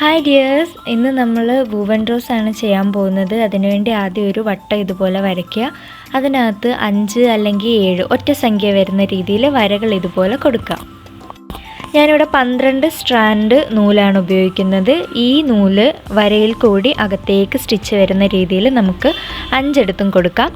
Hi dears, ഇന്ന് നമ്മൾ woven rose ആണ് ചെയ്യാൻ പോകുന്നത്. അതിനുവേണ്ടി ആദ്യം ഒരു വട്ടം ഇതുപോലെ വരയ്ക്കുക. അതിനകത്ത് 5 അല്ലെങ്കിൽ 7 ഒറ്റ സംഖ്യ വരുന്ന രീതിയിൽ വരകൾ ഇതുപോലെ കൊടുക്കുക. ഞാനിവിടെ 12 സ്ട്രാൻഡ് നൂലാണ് ഉപയോഗിക്കുന്നത്. ഈ നൂല് വരയിൽ കൂടി അകത്തേക്ക് സ്റ്റിച്ച് വരുന്ന രീതിയിൽ നമുക്ക് 5 എടുത്തും കൊടുക്കാം.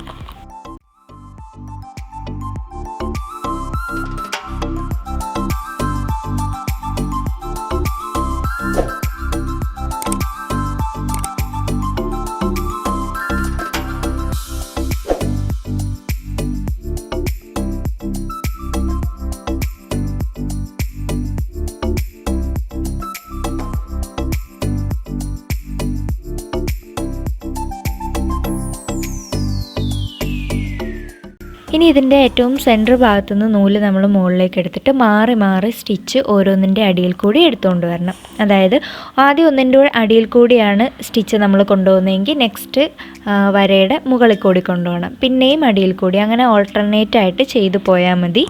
ഇനി ഇതിൻ്റെ ഏറ്റവും സെൻറ്റർ ഭാഗത്തുനിന്ന് നൂല് നമ്മൾ മുകളിലേക്ക് എടുത്തിട്ട് മാറി മാറി സ്റ്റിച്ച് ഓരോന്നിൻ്റെ അടിയിൽ കൂടി എടുത്തുകൊണ്ട് വരണം. അതായത് ആദ്യം ഒന്നിൻ്റെ അടിയിൽ കൂടിയാണ് സ്റ്റിച്ച് നമ്മൾ കൊണ്ടുപോകുന്നതെങ്കിൽ നെക്സ്റ്റ് വരയുടെ മുകളിൽ കൂടി കൊണ്ടുപോകണം, പിന്നെയും അടിയിൽ കൂടി, അങ്ങനെ ഓൾട്ടർനേറ്റ് ആയിട്ട് ചെയ്തു പോയാൽ മതി.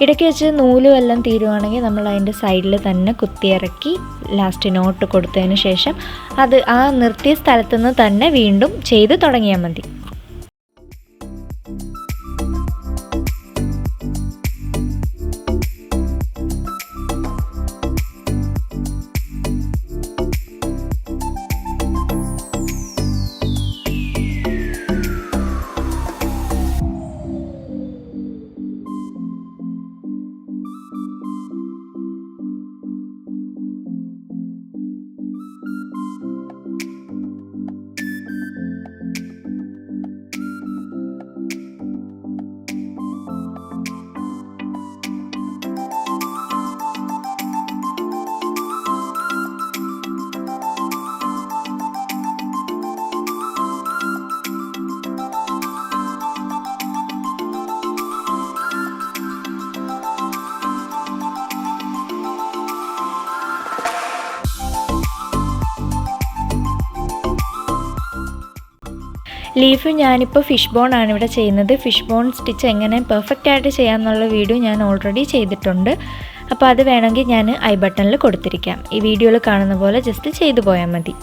ഇടയ്ക്ക് വെച്ച് നൂലും എല്ലാം തീരുവാണെങ്കിൽ നമ്മൾ അതിൻ്റെ സൈഡിൽ തന്നെ കുത്തിയിറക്കി ലാസ്റ്റ് നോട്ട് കൊടുത്തതിന് ശേഷം അത് ആ നിർത്തിയ സ്ഥലത്തു നിന്ന് തന്നെ വീണ്ടും ചെയ്ത് തുടങ്ങിയാൽ മതി. ലീഫ് ഞാനിപ്പോൾ ഫിഷ് ബോൺ ആണ് ഇവിടെ ചെയ്യുന്നത്. ഫിഷ് ബോൺ സ്റ്റിച്ച് എങ്ങനെ പെർഫെക്റ്റ് ആയിട്ട് ചെയ്യാമെന്നുള്ള വീഡിയോ ഞാൻ ഓൾറെഡി ചെയ്തിട്ടുണ്ട്. അപ്പോൾ അത് വേണമെങ്കിൽ ഞാൻ ഐ ബട്ടണിൽ കൊടുത്തിരിക്കാം. ഈ വീഡിയോയിൽ കാണുന്ന പോലെ ജസ്റ്റ് ചെയ്തു പോയാൽ മതി.